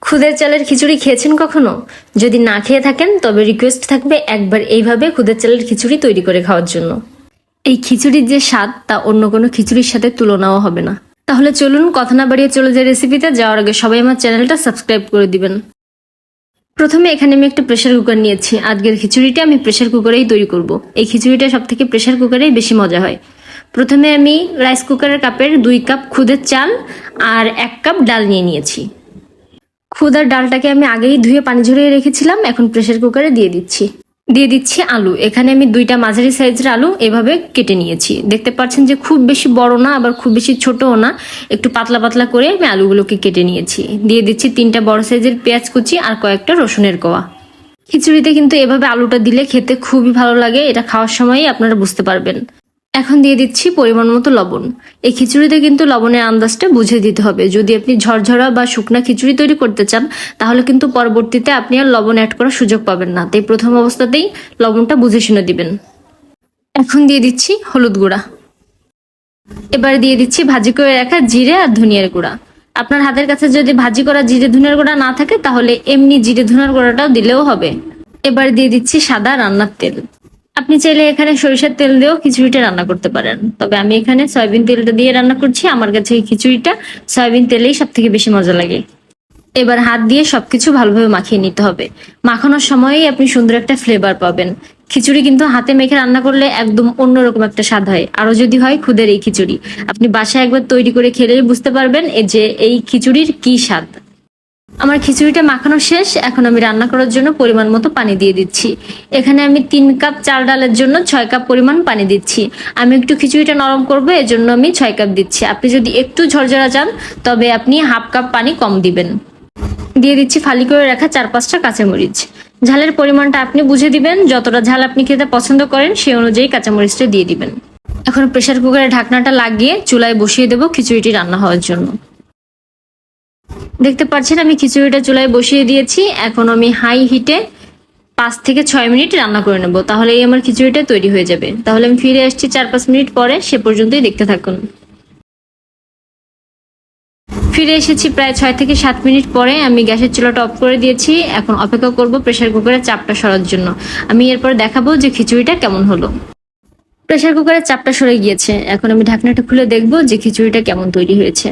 খুদের চালের খিচুড়ি খেয়েছেন কখনো? যদি না খেয়ে থাকেন তবে রিকোয়েস্ট থাকবে একবার এইভাবে খুদের চালের খিচুড়ি তৈরি করে খাওয়ার জন্য। এই খিচুড়ির যে স্বাদ তা অন্য কোনো খিচুড়ির সাথে তুলনাও হবে না। তাহলে চলুন কথা না বাড়িয়ে চলে যায় রেসিপিতে। যাওয়ার আগে সবাই আমার চ্যানেলটা সাবস্ক্রাইব করে দিবেন। প্রথমে এখানে আমি একটা প্রেসার কুকার নিয়েছি। আজকের খিচুড়িটা আমি প্রেসার কুকারেই তৈরি করব। এই খিচুড়িটা সব থেকে প্রেসার কুকারেই বেশি মজা হয়। প্রথমে আমি রাইস কুকারের কাপের 2 কাপ খুদের চাল আর 1 কাপ ডাল নিয়ে নিয়েছি। খুদ আর ডালটাকে আমি আগেই ধুয়ে পানি ঝরিয়ে রেখেছিলাম। এখন প্রেসার কুকারে দিয়ে দিচ্ছি আলু। এখানে আমি 2টা মাঝারি সাইজের আলু এভাবে কেটে নিয়েছি। দেখতে পাচ্ছেন যে খুব বেশি বড় না আবার খুব বেশি ছোটও না, একটু পাতলা পাতলা করে আমি আলুগুলোকে কেটে নিয়েছি। দিয়ে দিচ্ছি 3টা বড় সাইজের পেঁয়াজ কুচি আর কয়েকটা রসুনের কোয়া। খিচুড়িতে কিন্তু এভাবে আলুটা দিলে খেতে খুবই ভালো লাগে, এটা খাওয়ার সময়ই আপনারা বুঝতে পারবেন। এখন দিয়ে দিচ্ছি পরিমাণ মতো লবণ। এই খিচুড়িতে কিন্তু লবণের আন্দাজটা বুঝে দিতে হবে। যদি আপনি ঝরঝরা বা শুকনা খিচুড়ি তৈরি করতে চান তাহলে কিন্তু পরবর্তীতে আপনি আর লবণ অ্যাড করার সুযোগ পাবেন না, তাই প্রথম অবস্থাতেই লবণটা বুঝে শুনে দিবেন। এখন দিয়ে দিচ্ছি হলুদ গুঁড়া। এবার দিয়ে দিচ্ছি ভাজি করে রাখা জিরে আর ধনিয়ার গুঁড়া। আপনার হাতের কাছে যদি ভাজি করা জিরে ধনিয়ার গুঁড়া না থাকে তাহলে এমনি জিরে ধনিয়ার গুঁড়াটাও দিলেও হবে। এবার দিয়ে দিচ্ছি সাদা রান্নার তেল। আপনি চাইলে এখানে সরিষার তেল দিয়েও খিচুড়িটা রান্না করতে পারেন, তবে আমি এখানে সয়াবিন তেলটা দিয়ে রান্না করছি। আমার কাছে এই খিচুড়িটা সয়াবিন তেলেই সব থেকে বেশি মজা লাগে। এবার হাত দিয়ে সবকিছু ভালোভাবে মাখিয়ে নিতে হবে। মাখানোর সময়ই আপনি সুন্দর একটা ফ্লেভার পাবেন। খিচুড়ি কিন্তু হাতে মেখে রান্না করলে একদম অন্যরকম একটা স্বাদ হয়, আরো যদি হয় খুদের এই খিচুড়ি। আপনি বাসায় একবার তৈরি করে খেলেই বুঝতে পারবেন যে এই খিচুড়ির কি স্বাদ। আমার খিচুড়িটা মাখানো শেষ। এখন আমি রান্না করার জন্য পরিমাণ মতো পানি দিয়ে দিচ্ছি। এখানে আমি 3 কাপ চাল ডালের জন্য 6 কাপ পরিমাণ পানি দিচ্ছি। আমি একটু খিচুড়িটা নরম করবো, এজন্য আমি 6 কাপ দিচ্ছি। আপনি যদি একটু ঝরঝরা চান তবে আপনি হাফ কাপ পানি কম দিবেন। দিয়ে দিচ্ছি ফালি করে রাখা 4-5টা কাঁচামরিচ। ঝালের পরিমাণটা আপনি বুঝে দিবেন, যতটা ঝাল আপনি খেতে পছন্দ করেন সেই অনুযায়ী কাঁচামরিচটা দিয়ে দিবেন। এখন প্রেসার কুকারে ঢাকনাটা লাগিয়ে চুলায় বসিয়ে দেবো খিচুড়িটি রান্না হওয়ার জন্য। দেখতে পাচ্ছেন আমি খিচুড়িটা চুলায় বসিয়ে দিয়েছি। এখন আমি হাই হিটে 5 থেকে 6 মিনিট রান্না করে নেব, তাহলেই আমার খিচুড়িটা তৈরি হয়ে যাবে। তাহলে আমি ফিরে আসছি 4-5 মিনিট পরে, সে পর্যন্তই দেখতে থাকুন। ফিরে এসেছি প্রায় 6 থেকে 7 মিনিট পরে। আমি গ্যাসের চুলাটা অফ করে দিয়েছি। এখন অপেক্ষা করব প্রেসার কুকারের চাপটা সরার জন্য। আমি এরপর দেখাবো যে খিচুড়িটা কেমন হলো। প্রেসার কুকারের চাপটা সরে গিয়েছে। এখন আমি ঢাকনাটা খুলে দেখবো যে খিচুড়িটা কেমন তৈরি হয়েছে।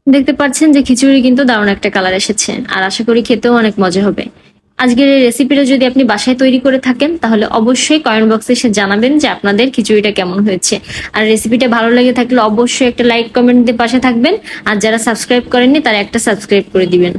দেখতে পাচ্ছেন যে খিচুড়ি কিন্তু দারুণ একটা কালার এসেছে, আর আশা করি খেতেও অনেক মজা হবে। আজকের এই রেসিপিটা যদি আপনি বাসায় তৈরি করে থাকেন তাহলে অবশ্যই কমেন্ট বক্সে এসে জানাবেন যে আপনাদের খিচুড়িটা কেমন হয়েছে। আর রেসিপিটা ভালো লেগে থাকলে অবশ্যই একটা লাইক কমেন্ট দিয়ে পাশে থাকবেন। আর যারা সাবস্ক্রাইব করেননি তারা একটা সাবস্ক্রাইব করে দিবেন।